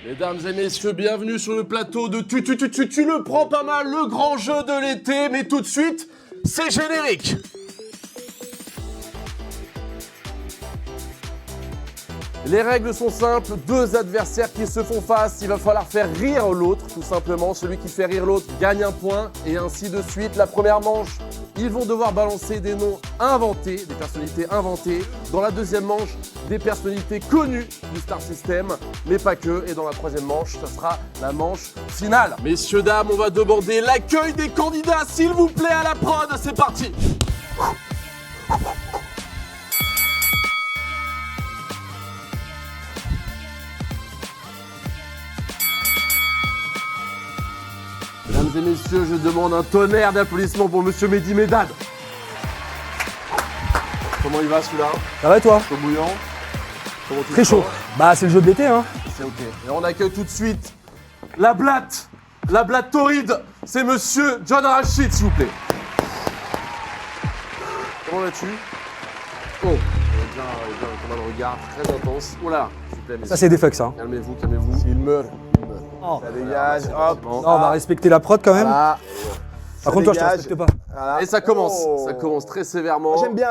Mesdames et messieurs, bienvenue sur le plateau de Tu le prends pas mal, le grand jeu de l'été, mais tout de suite, c'est générique. Les règles sont simples, deux adversaires qui se font face, il va falloir faire rire l'autre, tout simplement. Celui qui fait rire l'autre gagne un point, et ainsi de suite. La première manche, ils vont devoir balancer des noms inventés, des personnalités inventées. Dans la deuxième manche, des personnalités connues du Star System, mais pas que. Et dans la troisième manche, ça sera la manche finale. Messieurs, dames, on va demander l'accueil des candidats, s'il vous plaît, à la prod. C'est parti. Mesdames et messieurs, je demande un tonnerre d'applaudissements pour Monsieur Mehdi Medad. Comment il va celui-là? Ça va et toi? Chaud bouillant? Comment tu Très te chaud. sens? Bah c'est le jeu de l'été hein. C'est ok. Et on accueille tout de suite la blatte torride, c'est Monsieur John Rachid, s'il vous plaît. Comment vas-tu? Oh, il y a un regard très intense. Oh là, s'il vous plaît, messieurs. Ça c'est des fucks hein. Calmez-vous, calmez-vous. Il meurt. Oh. Ça dégage, hop. Non, on va respecter la prod quand même. Voilà. Par contre toi je te dégage. respecte pas. Voilà. Et ça commence, Oh. ça commence très sévèrement. J'aime bien.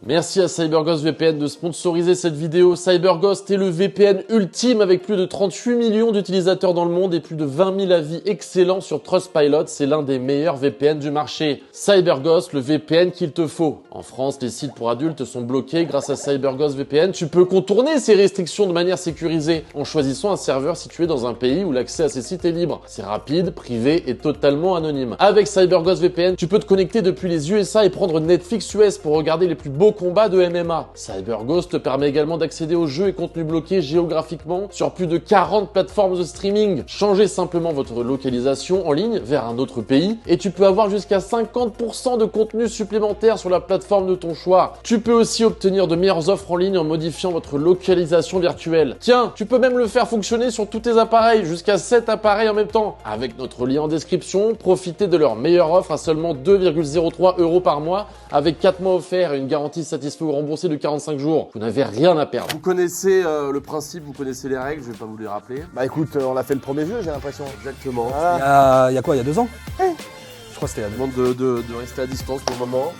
Merci à CyberGhost VPN de sponsoriser cette vidéo. CyberGhost est le VPN ultime avec plus de 38 millions d'utilisateurs dans le monde et plus de 20 000 avis excellents sur Trustpilot. C'est l'un des meilleurs VPN du marché. CyberGhost, le VPN qu'il te faut. En France, les sites pour adultes sont bloqués grâce à CyberGhost VPN. Tu peux contourner ces restrictions de manière sécurisée en choisissant un serveur situé dans un pays où l'accès à ces sites est libre. C'est rapide, privé et totalement anonyme. Avec CyberGhost VPN, tu peux te connecter depuis les USA et prendre Netflix US pour regarder les plus beaux combats de MMA. CyberGhost te permet également d'accéder aux jeux et contenus bloqués géographiquement sur plus de 40 plateformes de streaming. Changez simplement votre localisation en ligne vers un autre pays et tu peux avoir jusqu'à 50% de contenu supplémentaire sur la plateforme de ton choix. Tu peux aussi obtenir de meilleures offres en ligne en modifiant votre localisation virtuelle. Tiens, tu peux même le faire fonctionner sur tous tes appareils, jusqu'à 7 appareils en même temps. Avec notre lien en description, profitez de leur meilleure offre à seulement 2,03 € par mois avec 4 mois offerts et une garantie satisfait ou remboursée de 45 jours. Vous n'avez rien à perdre. Vous connaissez le principe, vous connaissez les règles, je vais pas vous les rappeler. Bah écoute, on a fait le premier jeu, j'ai l'impression. Exactement. Voilà. Il y a quoi? Il y a 2 ans? Je crois que c'était il y a Je 2 ans. demande de rester à distance pour le moment.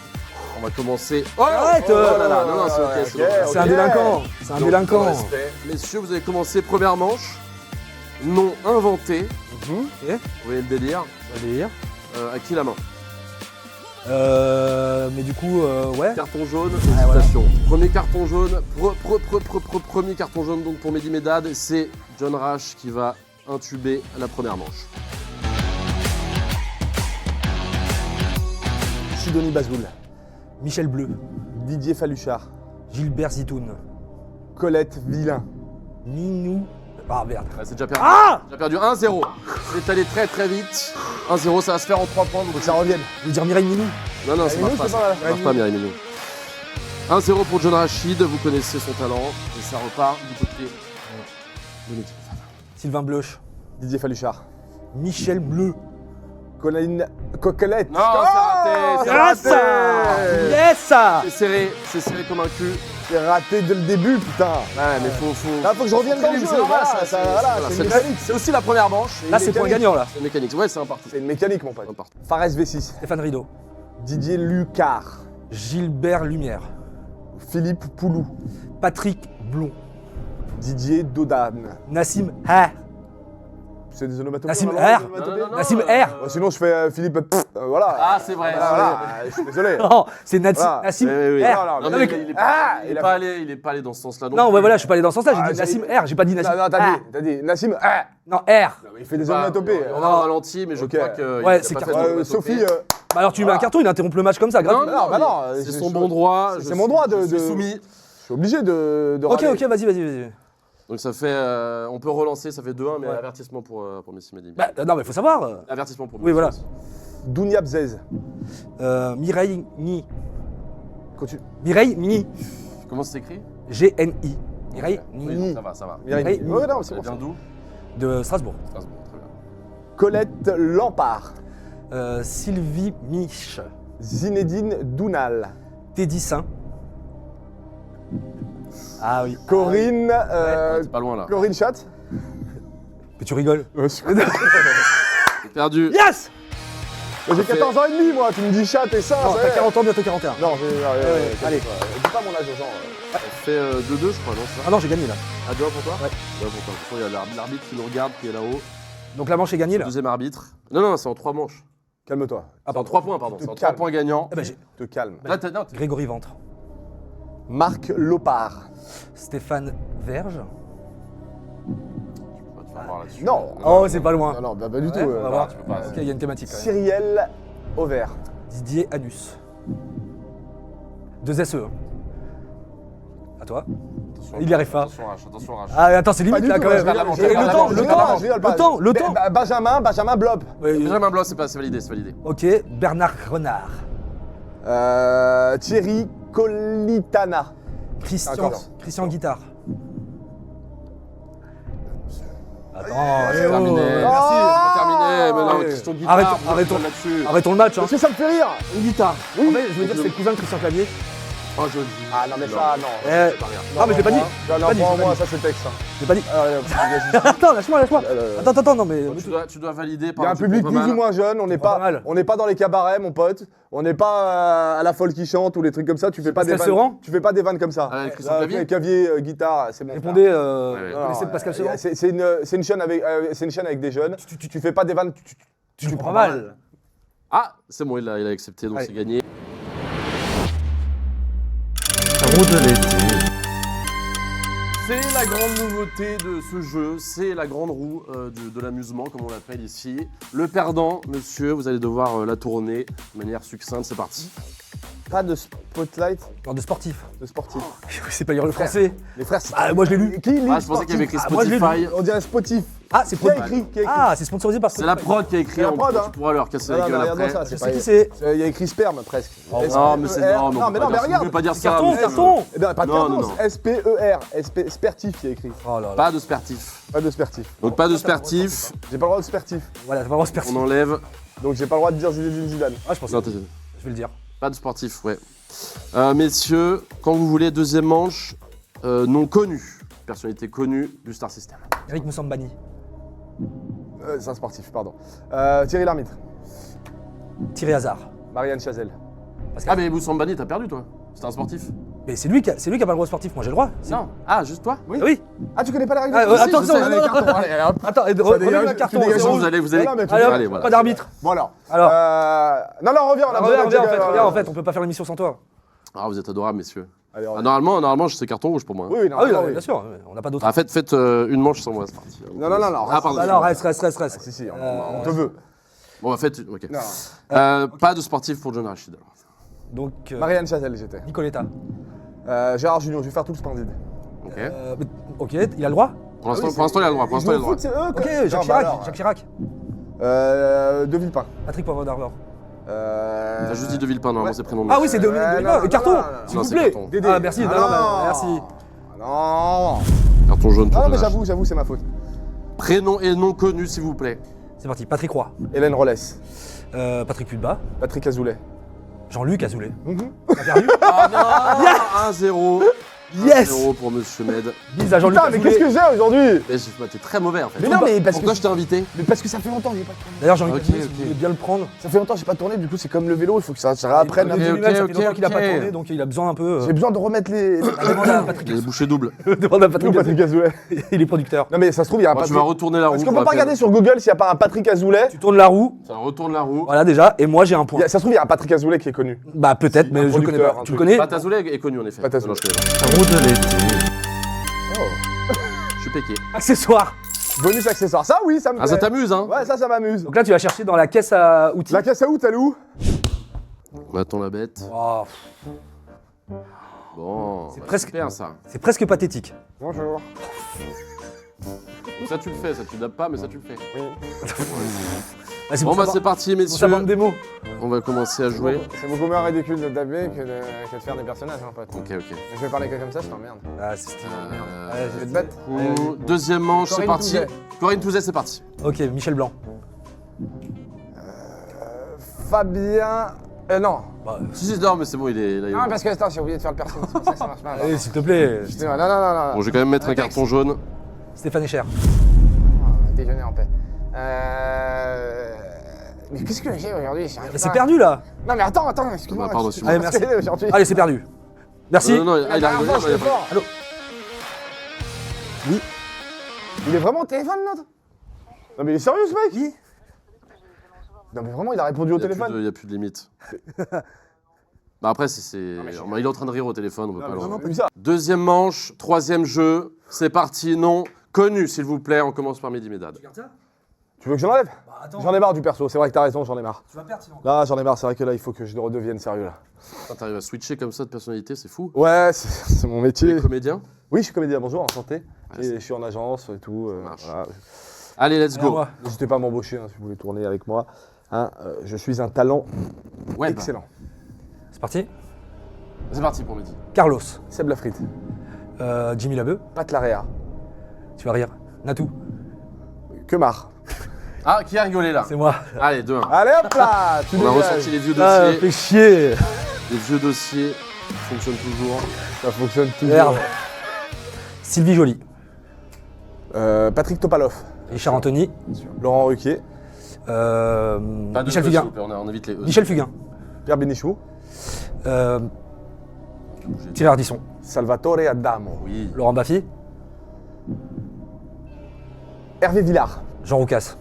On va commencer. Oh, Arrête, oh là là, non, c'est ok, ok, c'est ok. C'est un délinquant. C'est un Donc, délinquant. respect. Messieurs, vous avez commencé première manche. Nom inventé. Ok. Vous voyez le délire. On va lire. À qui la main? Mais du coup, ouais. Carton jaune, voilà. hésitation. Premier carton jaune, premier carton jaune donc pour Mehdi Medad, c'est John Rash qui va intuber la première manche. Sidonie Bazoul, Michel Bleu. Didier Faluchard, Gilbert Zitoun. Colette Villain, Minou. Ah merde. Ouais, c'est déjà perdu. Ah! Déjà perdu 1-0. C'est allé très très vite. 1-0, ça va se faire en 3 points. Donc faut que ça revienne. Je veux dire Mireille Minou. Non, ça Minou, marche pas. c'est Ça pas marche pas, Mireille Minou. 1-0 pour John Rachid, vous connaissez son talent. Et ça repart du côté de l'équipe. Sylvain Bloch. Didier Faluchard, Michel Bleu. Colline Coquelette. Non, c'est raté. Yes! C'est serré comme un cul. C'est raté dès le début, putain. Ouais, mais faut Là, faut que je revienne dans le jeu. C'est normal, Voilà, ça, voilà, voilà, c'est une mécanique. c'est aussi la première manche. Là c'est point gagnant là. C'est une mécanique. Ouais, c'est un parti. C'est une mécanique, mon pote. Un parti. Fares V6, Stéphane Rideau. Didier Lucard, Gilbert Lumière. Philippe Poulou, Patrick Blond. Didier Dodane. Nassim R. C'est des onomatopées. Nassim on a R. le droit des onomatopées Nassim R. Ouais, sinon, je fais Philippe. Voilà. Ah, c'est vrai. Voilà, je suis désolé. Non, c'est Voilà. Nassim Oui. R. Non, Non, non, mais mais- il est Ah, il est il a- pas allé, il est pas allé dans ce sens-là. Non, ouais, voilà, je suis pas allé dans ce sens-là, j'ai Ah, dit j'ai- Nassim R, j'ai pas dit Nassim Non, t'as dit Nassim. Non, R. Non, mais il fait des Bah, onomatopées. on a un ralenti, mais je Ok. crois que. Ouais, il a c'est pas carton. fait d'onomatopée. Sophie, Bah alors tu lui mets un carton, il interrompt le match comme ça, grave. non, bah non, c'est c'est son chaud. bon droit. C'est mon droit je suis de- soumis. je suis obligé de Ok, râler. ok, vas-y. Donc ça fait. On peut relancer, ça fait 2-1, mais Ouais. avertissement pour Messi Mehdi. Bah non, mais faut savoir. Avertissement pour Oui, voilà. Dounia Bzez. Mireille Ni. Continue. Mireille Ni. Comment c'est écrit? G-N-I. Mireille Oui, Ni. donc ça va. Mireille. Mireille. Ouais, non, c'est Ça bon. vient d'où? De Strasbourg. Strasbourg, très bien. Colette Lampard. Sylvie Mich. Zinedine Dounal. Teddy Saint. Ah oui. Corinne. Ouais, t'es pas loin là. Corinne Chat. Mais tu rigoles. Perdu. Yes. J'ai 14 ans et demi, moi, tu me dis chat et ça. Non, ça t'as y est. 40 ans, bientôt 41. Non, j'ai. allez. Dis pas mon âge aux gens. On fait 2-2, je crois, non, c'est ça? Ah non, j'ai gagné là. À 2 pour toi? Ouais. Ouais, pour toi. De toute façon, il y a l'arbitre qui nous regarde, qui est là-haut. Donc la manche est gagnée là. Deuxième arbitre. Non, c'est en 3 manches. Calme-toi. Ah, C'est en 3 points, pardon. Tu C'est en te 3 calmes. points gagnants. Eh ben, j'ai Te calme. Là, non, Grégory Ventre. Marc Lopard. Stéphane Verge. tu vas voir là-dessus. Non. Oh, c'est pas loin. Non, non, bah, pas du Ouais, tout. on va voir. tu peux pas. Ok, il y a une thématique quand même. Cyrielle Auvert. Didier Anus. 2 SE. Hein. À toi. Attention, Il y arrive pas. Attention, Rach. Ah, attends, c'est Pas limite du là tout, quand je même. vais la manger, Et je vais le la temps, manger, le je vais la temps, manger, je rigole pas. le temps. Benjamin Blob. Ouais, Benjamin Blanc, c'est validé, c'est validé. Ok, Bernard Renard. Thierry Colitana. Christian Guitare. Attends, C'est terminé. Oh C'est terminé. Mais non, Ouais. Christian Guitare, Arrêtons. là-dessus. Arrêtons le match. Hein. Parce que ça me fait rire. Une guitare. Oui. En fait, je veux dire, c'est le cousin de Christian Clavier. Oh, joli. Ah non, mais ça, non. Non, mais je l'ai pas dit. Non, Pas dit, pour j'ai pas moi, dit. ça c'est texte. hein. Je l'ai pas dit. Ah, Attends, lâche-moi. Attends, non, mais. Bon, tu dois valider Il par y a un public plus ou moins jeune, on n'est pas mal. pas dans les cabarets, mon pote. On n'est pas à la folle qui chante ou les trucs comme ça. Tu fais pas des Pascal vannes. Sevran Tu fais pas des vannes comme ça. Avec Christian Clavier Clavier, guitare, c'est bon. Répondez, ouais. vous connaissez Pascal Sevran. C'est une chaîne avec des jeunes. Tu fais pas des vannes. Tu prends mal. Ah, c'est bon, il a accepté, donc Allez. c'est gagné. Roue de l'été. C'est la grande nouveauté de ce jeu, c'est la grande roue de l'amusement, comme on l'appelle ici. Le perdant, monsieur, vous allez devoir la tourner de manière succincte, c'est parti. Pas de spotlight Genre de sportif. de sportif. C'est pas lire le français. Les frères, c'est Ah, moi je l'ai lu. qui lit Ah, je pensais qu'il y avait écrit moi, je l'ai Spotify. On dirait Spotif. Ah, c'est Qui a prod. écrit Ah, c'est sponsorisé par C'est la prod qui a écrit, C'est la prod, tu hein. pourras leur casser Non, la non, gueule mais regarde-moi après. ça, Je c'est sais pas. qui c'est. Il y a écrit sperme presque. Non, mais c'est non, Non, mais non, mais Vous regarde. pouvez pas dire ça. Carton, monsieur. carton. Eh ben, pas de Non, carton, non, non. c'est S-P-E-R. Spertif qui a écrit. Oh là là. Pas de spertif. Pas de spertif. Donc pas de spertif, J'ai pas le droit de spertif. Voilà, c'est vraiment sportif. on enlève. Donc j'ai pas le droit de dire Zinedine Zidane. Ah, je pense. Non, Je vais le dire. pas de sportif, ouais. Messieurs, quand vous voulez, deuxième manche, nom connu. Personnalité connue du Star System. Eric Moussambani. C'est un sportif, pardon. Thierry Lhermitte. Thierry Hazard. Marianne Chazelle. Ah, mais Moussambani, t'as perdu, toi. C'était un sportif. Mais c'est lui qui a pas le droit sportif. Moi j'ai le droit. Non. Ah, juste toi. Oui. Oui. Ah, tu connais pas la règle Ah, du jeu? attends, Si, je sais, non, allez, non, carton, non. allez, hop. Attends, Ça remets dégage, le carton. tu dégages, c'est bon. vous allez. Non, mais tu Allez, hop, Allez, voilà. pas d'arbitre. Bon alors. Alors. Non, reviens, on a besoin Reviens, de- reviens, en fait, on peut pas faire l'émission sans toi. Ah, vous êtes adorables, messieurs. Allez, Ah, reviens. normalement, c'est carton rouge pour moi. hein. Oui, Ah oui, non, oui. bien sûr, on n'a pas d'autre. Ah, faites une manche sans moi, c'est parti. Non, non, non, non. Ah, pardon. Bah non, reste. Si, si, on te veut. Bon, bah, faites. Ok. Non. Pas de sportif pour John Rachid. alors. Donc, Marianne Chazelle, j'étais. Nicoletta. Gérard Junior, je vais faire tout le splendide. Ok. Ok, il a le droit. Pour l'instant, il a le droit. Pour l'instant, il a le droit. C'est eux, Ok, Jacques Chirac. Jacques Chirac. De Villepin. Patrick Poivre d'Arvor. T'as juste dit De Villepin, normalement, Ouais. c'est prénom. Ah oui, c'est de non, Villepin. non, Carton, non, non, s'il non, vous c'est plaît. carton. Dédé. Ah, merci. Ah, non, bah, non. merci. Non. Carton jaune pour Ah non, mais John Rachid. j'avoue, c'est ma faute. Prénom et nom connu, s'il vous plaît. C'est parti. Patrick Roy. Hélène Rollès. Patrick Pudba. Patrick Azoulay. Jean-Luc Azoulay. Mhm. On a perdu. Ah non 1-0. Yes. 1-0 pour Monsieur Med. Bise à Jean-Luc Putain, mais Azoulay. qu'est-ce que j'ai aujourd'hui? T'es très mauvais en fait. Mais non, mais parce Pourquoi que je t'ai invité Mais parce que ça fait longtemps que j'ai pas tourné. D'ailleurs, Jean-Luc Ok, Azoulay, si ok. vous voulez bien le prendre. Ça fait longtemps que j'ai pas tourné, du coup c'est comme le vélo, il faut que ça réapprenne. Le Ok, début même, ça fait ok, longtemps qu'il a pas ok. tourné, donc il a besoin un peu. J'ai besoin de remettre les. Demande à Patrick. Les bouchées doubles. Demande à Patrick. Patrick Azoulay. Il est producteur. Non mais ça se trouve, il y a un Bon, tu Patrick. vas retourner la roue. Est-ce qu'on je peut pas rappelle. regarder sur Google s'il n'y a pas un Patrick Azoulay? Tu tournes la roue. Ça retourne la roue. Voilà déjà. Et moi j'ai un point. Ça se trouve, il y a un Patrick Azoulay qui est connu. Bah peut-être, Un mais je le connais producteur, pas. un Tu le truc. connais? Patazoulay est connu en effet. Patazoulay. Non, je connais pas. Roue de l'été. Je suis péqué. Accessoire. Bonus accessoire. Ça oui, ça me Ah, ça plaît. t'amuse, hein? Ouais, ça m'amuse. Donc là, tu vas chercher dans la caisse à outils. La caisse à out, elle est où? On attend la bête. Oh, Bon, C'est bah, presque- super ça. c'est presque pathétique. Bonjour. Donc ça tu le fais, ça tu dabs pas, mais ça tu le fais. Bah, c'est Bon pour bah savoir- c'est parti pour sa messieurs. bande démo. On va commencer à jouer. C'est beaucoup moins ridicule de taper que de faire des personnages, hein, pote. Ok, ok. Je vais parler que comme ça, je t'emmerde. Ah, c'est stylé. Euh, Ouais, Je vais te battre. Deuxième manche, c'est Corinne parti. Touzet. Corinne Touzet, c'est parti. Ok, Michel Blanc. Fabien. Non. Bah, Si, si, non, mais c'est bon, il est là. il est Non, bon. parce que attends, j'ai oublié de faire le perso. C'est pour ça que ça marche pas. allez, s'il te plaît. Non, non, non, non. Bon, je vais quand même mettre un Texte. carton jaune. Stéphane Echer. déjeuner en paix. Mais qu'est-ce que j'ai aujourd'hui? Mais c'est perdu là. Non mais attends, excuse-moi. Bah, pardon, qu'est-ce excuse-moi. que Allez, merci. j'ai aujourd'hui? Allez, c'est perdu. Merci. Non, La il a dernière rigolé, fois, il a j'étais pas- fort. Allô. Oui. Il est vraiment au téléphone l'autre? Non mais il est sérieux ce mec? Qui? Non mais vraiment il a répondu au Il téléphone? n'y a plus de limite. Bah après, il est en train de rire au téléphone, on veut pas le- Non, pas ça. Deuxième manche, troisième jeu, c'est parti, non. Connu, s'il vous plaît, on commence par Mehdi Medad. Tu veux que je l'enlève? Bah, attends. J'en ai marre du perso, c'est vrai que t'as raison, j'en ai marre. Tu vas perdre sinon. Là j'en ai marre, c'est vrai que là il faut que je redevienne sérieux là. Putain, T'arrives à switcher comme ça de personnalité, c'est fou. Ouais, c'est mon Tu métier. es comédien. Oui, je suis comédien, bonjour, enchanté. Ouais, Et je suis en agence et tout. marche. Voilà. Allez, let's Allez, à go. moi. N'hésitez pas à m'embaucher hein, si vous voulez tourner avec moi. Hein, je suis un talent Ouais, excellent. C'est parti. C'est parti pour Mehdi. Carlos. Seb Lafrite, Jimmy Labeu. Pat Larea, Tu vas rire. Natou. Kemar. Ah, qui a rigolé là? C'est moi. Allez, 2-1. Allez hop là tu On a dégages. ressorti les vieux Ah, dossiers. fais chier. Les vieux dossiers fonctionnent toujours. Ça fonctionne toujours. Merde. Sylvie Joly. Patrick Topalov, Richard Anthony. Laurent Ruquier, Pas de Michel s'il Fugain. vous plaît, on évite les E. Michel Fugain. Pierre Bénichou, Thierry Ardisson. Salvatore Adamo, Oui. Laurent Baffy. Hervé Villard. Jean Roucas.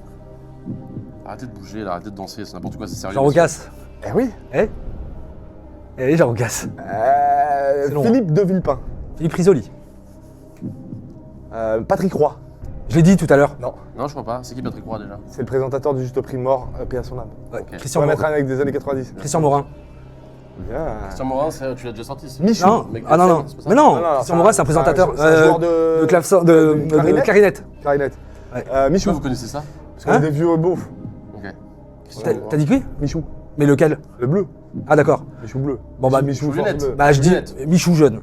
Arrêtez de bouger là, arrêtez de danser, c'est n'importe quoi, c'est sérieux. Jean Roucas. Eh oui. Eh Eh, Jean Roucas. C'est long, Philippe de Villepin, Philippe Risoli. Patrick Roy. Je l'ai dit tout à l'heure. Non, Non, je crois pas. C'est qui Patrick Roy déjà? c'est le présentateur du Juste Prix mort, paix à son âme. Ouais. Ok. On Christian, va mettre un Morin. avec des années 90. Christian Morin. Bien. Christian Morin, tu l'as déjà sorti. c'est- Michou. Non. Mec de Ah non, scène, non. c'est pas ça Mais non, Non, non, Christian Morin, c'est un présentateur c'est un joueur de clavecin, de de clarinette. clarinette. Ouais. Pourquoi Michou, vous connaissez ça? parce qu'on est Hein des vieux beaufs. Ok. T'as dit qui? Michou, Mais lequel? le bleu. Ah d'accord. Michou bleu. Bon, bah, Michou Michou force lunette. bleu. Bah je dis Lunette. Michou jeune.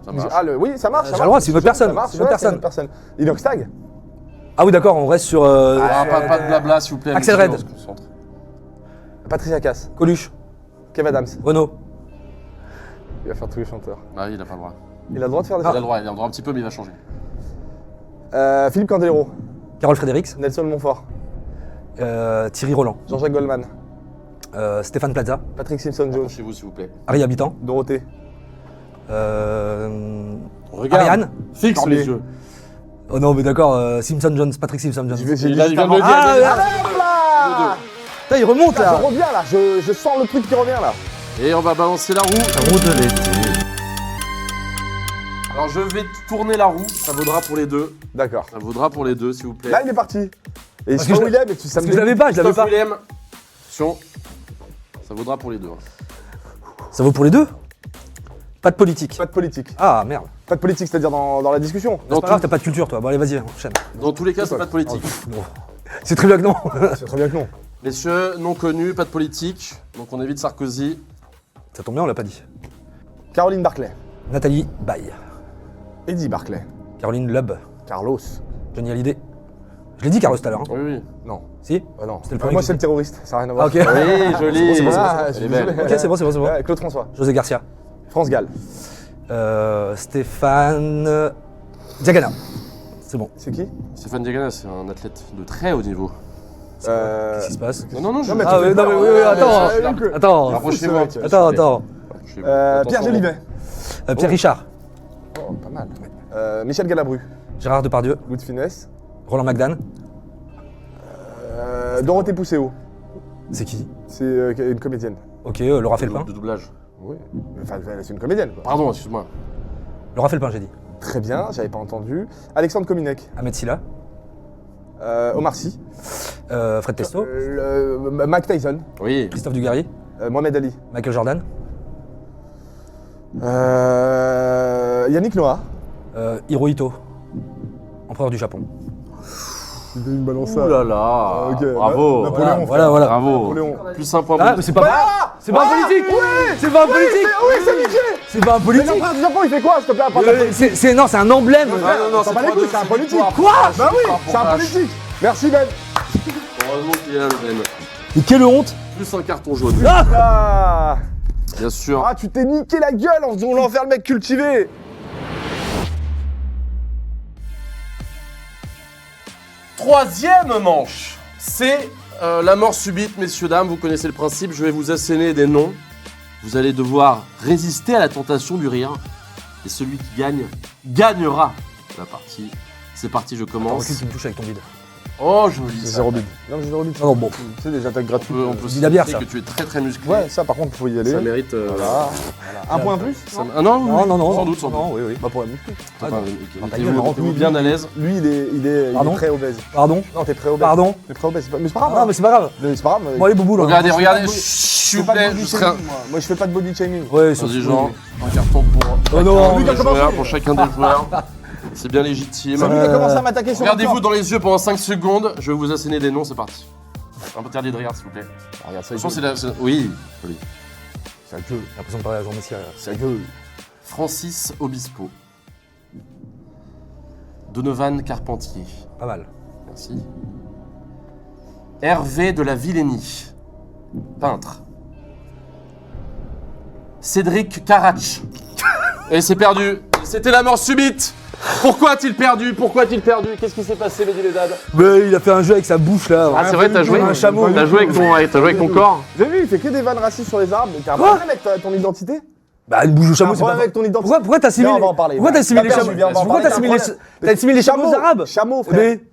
Ça marche. Ah, oui, ça marche. J'ai ça le droit, marche. c'est une autre personne, Ça marche, c'est une autre ouais, personne. personne. Inox Tag. Ah oui d'accord, on reste sur Ah, pas de blabla, s'il vous plaît. Axel allez-y, Red. on se concentre. Patricia Cass. Coluche, Kev Adams. Renaud. Il va faire tous les chanteurs. Ah, il a pas le droit. Il a le droit de faire des Il a le droit, il a le droit un petit peu, mais il va changer. Philippe Candelero. Carole Frédérix, Nelson Montfort. Thierry Roland, Jean-Jacques Goldman. Stéphane Plaza, Patrick Simpson Jones. Chez vous, s'il vous plaît. Harry Habitant, Dorothée. Regarde. Ariane. Fixe Cormier. les yeux. Oh non mais d'accord, Simpson Jones, Patrick Simpson Jones. J'ai Il a- il vient de le dire. Ah, il a- Hop là Putain, il remonte Putain, là. je reviens là, je sens le truc qui revient là. Et on va balancer la roue. La roue de l'été. Alors je vais tourner la roue, ça vaudra pour les deux. D'accord. Ça vaudra pour les deux, s'il vous plaît. Là il est parti. Et il Parce se que où je- il est, mais tu sais Parce que je l'avais pas, je l'avais Christophe pas. Willem. Attention. Ça vaudra pour les deux. Ça vaut pour les deux? Pas de politique. Pas de politique. Ah merde. Pas de politique, c'est-à-dire dans la discussion. Dans, C'est pas grave, t'as pas de culture toi. Bon allez vas-y, enchaîne. dans tous les cas, c'est pas de politique. Non. C'est très bien que non. C'est très bien que non. Messieurs, non connus, pas de politique. Donc on évite Sarkozy. Ça tombe bien, on l'a pas dit. Caroline Barclay. Nathalie Baye. Eddie Barclay. Caroline Lubb. Carlos. Johnny Hallyday. Je l'ai dit Carlos tout à l'heure. Hein. Oui, oui. Non. Si? Ah non. C'était le premier Moi que c'est le j'ai terroriste, ça n'a rien à voir. Ah ok. Oui, joli. C'est bon, Elle je est suis belle. désolé. Ok, c'est bon, c'est bon, c'est bon. Ouais, Claude François. José Garcia. France Gall. Stéphane Diagana. C'est bon. C'est qui Stéphane Diagana, c'est un athlète de très haut niveau. Qu'est-ce qui se passe? Non, non, non, je... Non, mais Ah tu ouais, fais non peur, mais oui, oui, hein. attends. Ouais, donc, Attends. Rapprochez-vous un petit peu. Attends, s'il vous plaît. attends. Rapprochez-vous. Pierre Attention. Gélivet. Pierre Richard. Oh, pas mal. Michel Galabru. Gérard Depardieu. Louis de Funès. Roland McDan. Dorothée Pousséo. C'est qui? C'est une comédienne. Ok, Laura Felpin. De doublage. Oui. Enfin, c'est une comédienne quoi. Pardon, excuse-moi. Laura Felpin, j'ai dit. Très bien, j'avais pas entendu. Alexandre Kominek. Ahmed Silla. Omar Sy. Fred Testo. Mike Tyson. Oui. Christophe Dugarry. Mohamed Ali. Michael Jordan. Yannick Noah. Hirohito. Empereur du Japon. C'était une balance Ouh là là. Ok, Bravo. Napoléon, Voilà, voilà. Bravo. Napoléon. Plus un point. Ah, pour- mais c'est pas C'est pas un politique. C'est pas un politique. Oui, c'est Mickey. C'est pas un Mais politique. l'empereur du Japon, il fait quoi, s'il te plaît, à part la politique Non, c'est un emblème. Non, non, non, T'en c'est bats les 3-2, couilles, c'est un c'est politique. victoire. Quoi? Bah oui, Victoire pour c'est un H. politique. Merci Ben. Heureusement qu'il est là, le Ben. Mais quelle honte. Plus un carton jaune. Ah, Bien sûr. ah tu t'es niqué la gueule en voulant faire le mec cultivé. Troisième manche, c'est la mort subite, messieurs, dames. Vous connaissez le principe, je vais vous asséner des noms. Vous allez devoir résister à la tentation du rire. Et celui qui gagne, gagnera la partie. C'est parti, je Attends, commence. recule, tu me touches avec ton bide. Oh, joli. C'est ça. zéro bide. Non, j'ai zéro bide. Non, bon. Tu sais, des attaques gratuites. On peut Dis la bière, citer ça. que tu es très très musclé. Ouais, ça par contre, faut y aller. Ça mérite. Voilà. Un point de plus ça- Ah non, Non, oui. non, non. Sans doute, sans doute. Non, oui, oui. Bah pour la muscu. Ah, Enfin, non. ok. Dans ta Mettez-vous- gueule, mettez-vous lui, bien à l'aise. Lui, il est Pardon très obèse. Pardon. Non, t'es très obèse. Pardon. T'es très obèse. Mais c'est pas grave. Ah, non, mais c'est pas grave. Mais c'est pas grave. Bon, allez, boubou, là. Regardez, Moi, je regardez, fais pas de s'il Je vous fais pas de plaît, je body serai un... shaming, moi. Moi, je fais pas de body shaming. Ouais, Vas-y, Jean, un carton pour Oh non, chacun Lucas, des commencez. joueurs, pour chacun des joueurs. C'est bien légitime. C'est lui qui a commencé à m'attaquer sur le Regardez-vous corps. dans les yeux pendant 5 secondes, je vais vous asséner des noms, c'est parti. Un peu interdit de rire, s'il vous plaît. Ah, regarde, ça. Attention, Oui, joli. C'est un gueule. J'ai l'impression de parler à Jean Messia. C'est un gueule. Francis Obispo. Donovan Carpentier. Pas mal. Merci. Hervé de la Villénie. Peintre. Cédric Carratch. Et c'est perdu. C'était la mort subite. Pourquoi a-t-il perdu? Pourquoi a-il perdu? Qu'est-ce qui s'est passé, Mehdi Ledad? Mais il a fait un jeu avec sa bouche, là. Ah, c'est vrai, t'as joué un chameau. T'as joué avec ton corps? Vous avez vu, il fait que des vannes racistes sur les Arabes. T'as un Quoi problème avec ton identité? Bah, une bouche de T'as chameau, un c'est pas... problème avec ton identité? Pourquoi t'as assimilé... Viens, on va en parler. Pourquoi t'as assimilé les Viens, chameaux? viens, on va en Pourquoi parler. t'as assimilé les chameaux Chameau. arabes? Chameau, frère. Mais...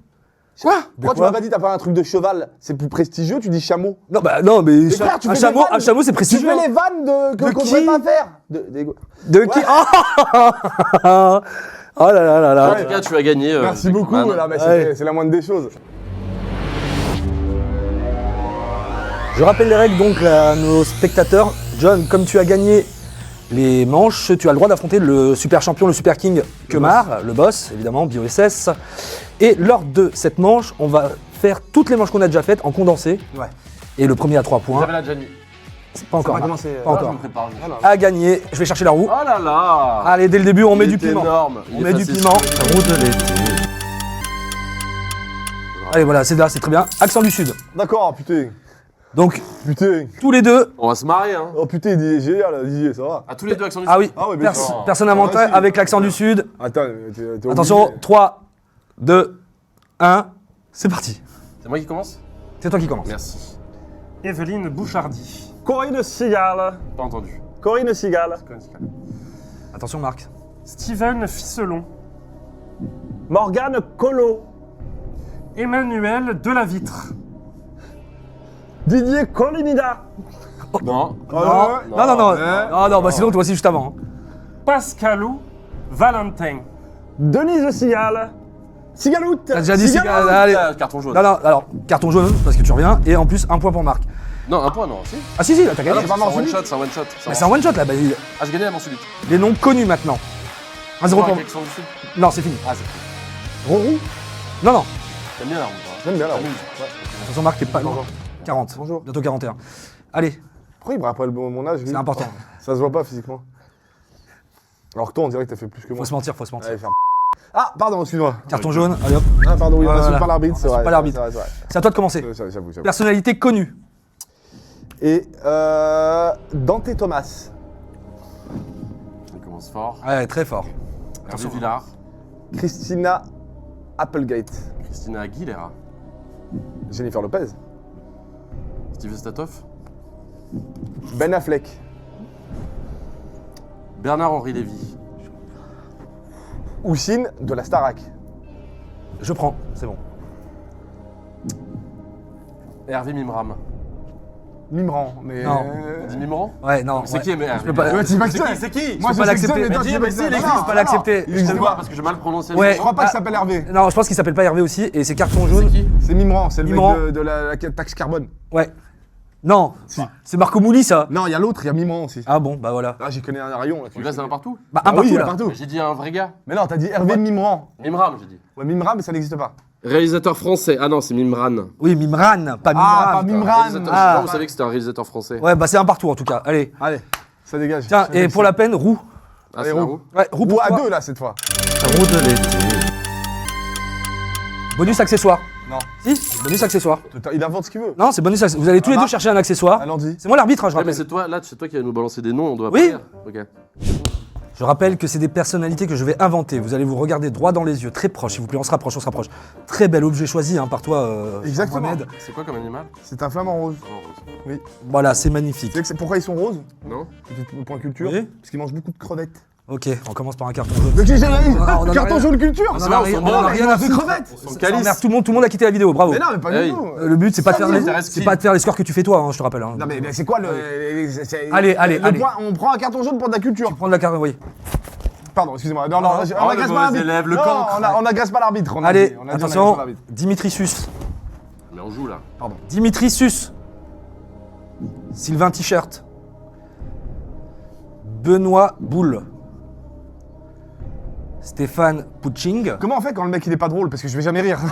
Quoi? Pourquoi tu quoi m'as pas dit t'as pas un truc de cheval? C'est plus prestigieux, tu dis chameau. Non, bah, non, mais... frère, tu un fais chameau, des vannes. un chameau, c'est Tu prestigieux. fais hein. les vannes De qu'on qui devrait pas faire. De qui? Oh là là là En là. tout cas, tu as gagné. Merci beaucoup, Man. là, mais Ouais. c'est la moindre des choses. Je rappelle les règles donc à nos spectateurs. John, comme tu as gagné les manches, tu as le droit d'affronter le super champion, le super king Kemar, le boss, évidemment, BioSS. Et lors de cette manche, on va faire toutes les manches qu'on a déjà faites en condensé. Ouais. Et le premier à 3 points. J'avais la Gianni. C'est pas encore. pas commencé, Pas Je encore. me prépare. À gagner. Je vais chercher la roue. Oh là là. Allez, dès le début, on met Il du est piment. énorme. On Il met est du facile. piment. La roue de l'été. Allez, voilà, c'est là, c'est très bien. Accent du Sud. D'accord, putain. Donc, Putain. tous les deux. On va se marier, hein. Oh putain, il est génial, Didier, ça va. À tous les deux, accent du Ah oui, Sud. Ah ouais, bien sûr. personne inventé Ah, vas-y. avec l'accent du Sud. Attends, t'es Attention, obligé. 3, 2, 1, c'est parti. C'est moi qui commence? C'est toi qui commence. Merci. Evelyne Bouchardy. Corinne Sigal. Pas entendu. Corinne Sigal. Attention Marc. Steven Fisselon. Morgane Colo. Emmanuel Delavitre. Didier Colinida. Non. Non, bah sinon toi aussi juste avant. hein. Pascalou Valentin. Denise Sigal. Sigalout. T'as déjà dit Sigalout. allez. Carton jaune. Non, alors, carton jaune parce que tu reviens et en plus un point pour Marc. Non, un point, non. Si. Ah si, là t'as Ah gagné. non, c'est un one shot, c'est un one shot. Mais c'est un one shot là, bah, Ah, j'ai gagné avant celui. les noms connus maintenant. 1-0 pour... Accent du Sud. Non, c'est fini. Ah, c'est cool. Ronron. Non, non. T'aimes bien la roue, toi. J'aime bien la roue. T'amuses. Attention Marc, t'es pas loin. 40. Bonjour. Bientôt 41. Allez, Pourquoi il me rappelle mon âge lui c'est important. Ça se voit pas physiquement. Alors que toi, on dirait que t'as fait plus que moi. Faut se mentir, faut se mentir. Allez, faire. Ah, pardon, excuse-moi. Carton jaune, allez hop. Ah, pardon, oui, on Voilà. assume pas l'arbitre, c'est On assume vrai. pas l'arbitre. C'est vrai. C'est à toi de commencer. J'avoue. Personnalité connue. Et Dante Thomas. Il commence fort. Ouais, très fort. Hervé Villard. Christina Applegate. Christina Aguilera. Jennifer Lopez. Steve Statoff. Ben Affleck. Bernard-Henri Lévy. Houssine de la Starac. Je prends, c'est bon. Hervé Mimram. Mimran, mais. Non. On dit Mimran? Ouais, non. C'est ouais. qui, mais Je peux pas- Ouais, tu vas C'est qui? C'est qui? Moi, peux je pas sais que l'accepter. ça, mais toi, Mais dis, tu mais vas si, dire, il non, existe, Je peux pas l'accepter. Il Je existe sais pas, pas. parce que j'ai mal prononcé. Ouais. Je crois pas Ah. qu'il s'appelle Hervé. Non, je pense qu'il s'appelle pas Hervé aussi, et c'est carton C'est jaune. qui? C'est Mimran, c'est le Mimran. mec de la taxe carbone. Ouais. Non, c'est Marco Mouli ça. Non, il y a l'autre, il y a Mimran aussi. Ah bon, bah voilà. Ah, j'y connais un rayon. Là, Tu restes un partout? Bah Ah un partout oui, il y a là. partout. J'ai dit un vrai gars. Mais non, t'as dit Hervé Mimran. Mimram, j'ai dit. Ouais, Mimran, mais ça n'existe pas. Réalisateur français. Ah non, c'est Mimran. Oui, Mimran, pas Mimran. Ah, pas Mimran. Réalisateur, Ah. vous savez que c'était un réalisateur français. Ouais, bah c'est un partout en tout cas. Allez. Allez, ça dégage. Tiens, et pour la peine, roue. Ah, c'est Allez, un roux. roux. Ouais, roue Ou pour à toi. deux là cette fois. La roue de l'été. Bonus accessoire. Non. Si, bonus accessoire. Il invente ce qu'il veut. Non, c'est bonus accessoire. Vous allez tous les deux chercher un accessoire. Allons-y. C'est moi l'arbitre, hein, je Ouais, mais rappelle. c'est toi, là, c'est toi qui vas nous balancer des noms, on doit Oui. pas dire. Ok. Je rappelle que c'est des personnalités que je vais inventer. Vous allez vous regarder droit dans les yeux, très proche, s'il vous plaît. On se rapproche, on se rapproche. Très bel objet choisi hein, par toi, Exactement. Mohamed. C'est quoi comme animal? C'est un flamant rose. Voilà, c'est magnifique. Tu sais que c'est pourquoi ils sont roses? Non. Petit point culture. Oui. Parce qu'ils mangent beaucoup de crevettes. Ok, on commence par un carton jaune. Mais j'ai jamais eu on en a carton rien. jaune culture. On en a rien à de foutre. crevettes. Ça emmerde tout le monde a quitté la vidéo, bravo. Mais non, mais pas Hey. du tout. Le but, c'est pas, de faire Ça les... m'intéresse c'est pas de faire les scores que tu fais toi, hein, je te rappelle. Hein. Non mais c'est quoi le... Allez, le point, on prend un carton jaune pour de la culture. Tu prends de la carte, oui. Pardon, excusez-moi. Non, on le n'agresse pas l'arbitre. élève, le Non, cancre. on n'agresse pas l'arbitre. on a Allez, dit, on a dit, on attention, n'agresse pas l'arbitre. Dimitrisus. Mais on joue là. Dimitrisus. Sylvain T-shirt. Benoît Boule. Stéphane Pouching. Comment on fait quand le mec il est pas drôle? Parce que je vais jamais rire. Oh,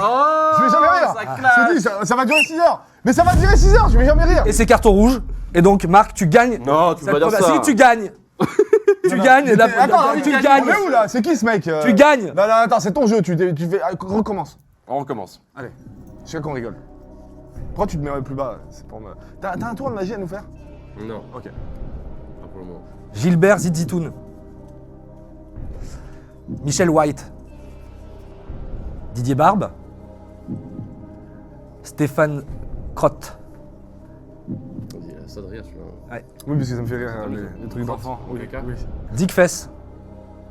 Je vais jamais rire. ça Je te dis, ça va durer 6 heures. Mais ça va durer 6 heures, je vais jamais rire. Et c'est carton rouge. Et donc, Marc, tu gagnes. Non, tu cette vas dire première- ça. Si, tu gagnes. Tu gagnes. Mais attends, Tu on gagnes. est où là? C'est qui ce mec? Tu gagnes. Non, non, attends, c'est ton jeu, tu fais... Recommence. On recommence. Allez, je sais qu'on rigole. Pourquoi tu te mets plus bas? C'est pour me... T'as un tour de magie à nous faire? Non. Ok. Pas pour le moment. Gilbert Zitzitoun. Michel White. Didier Barbe. Stéphane Crotte. Il a ça de rire, celui-là. Oui, parce que ça me fait rire, les trucs d'enfants. Oui, Caca. oui. Dick Fess.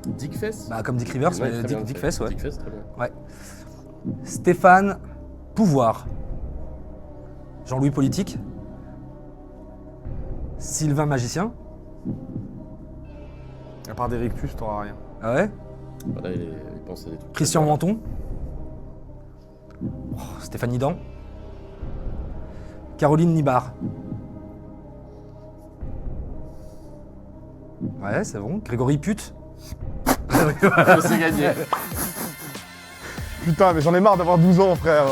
Dick Fess. Bah, comme Dick Rivers, Ouais, mais très bien, Dick Fess, ouais. Dick Fess, très bien. Ouais. Stéphane Pouvoir. Jean-Louis Politique. Sylvain Magicien. À part des rictus, t'auras rien. Ah ouais. Bah, là, il pense à des trucs. Christian Menton. Oh, Stéphanie Dan. Caroline Nibar. Ouais, c'est bon. Grégory Pute. C'est gagné. Putain, mais j'en ai marre d'avoir 12 ans, frère.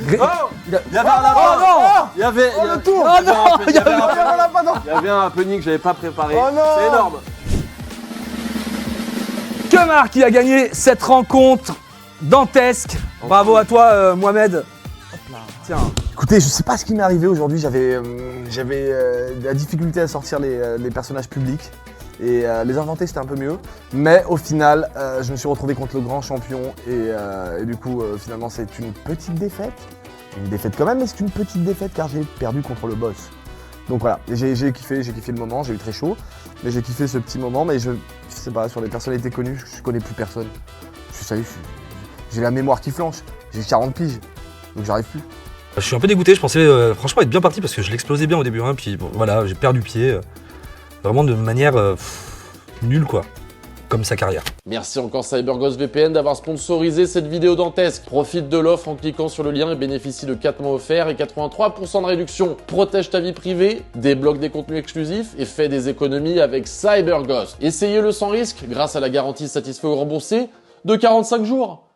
Gré- Il y avait un Oh non. Il y avait. Oh, le tour. Oh non, Il y avait un Il Il y avait un happening que j'avais pas préparé. Oh non. C'est énorme. Que Marc qui a gagné cette rencontre dantesque. Bravo à toi, Mohamed. Hop là. Tiens. Écoutez, je sais pas ce qui m'est arrivé aujourd'hui. J'avais la difficulté à sortir les personnages publics. Et les inventer, c'était un peu mieux. Mais au final, je me suis retrouvé contre le grand champion. Et du coup, finalement, c'est une petite défaite. Une défaite quand même, mais c'est une petite défaite car j'ai perdu contre le boss. Donc voilà, et j'ai kiffé le moment, j'ai eu très chaud. Mais j'ai kiffé ce petit moment, mais je sais pas, sur les personnalités connues, je connais plus personne. J'ai la mémoire qui flanche. J'ai 40 piges, donc j'arrive plus. Je suis un peu dégoûté, je pensais franchement être bien parti parce que je l'explosais bien au début. Hein, puis bon, voilà, j'ai perdu pied. Vraiment de manière nulle quoi. Comme sa carrière. Merci encore CyberGhost VPN d'avoir sponsorisé cette vidéo dantesque. Profite de l'offre en cliquant sur le lien et bénéficie de 4 mois offerts et 83% de réduction. Protège ta vie privée, débloque des contenus exclusifs et fais des économies avec CyberGhost. Essayez-le sans risque grâce à la garantie satisfait ou remboursé de 45 jours.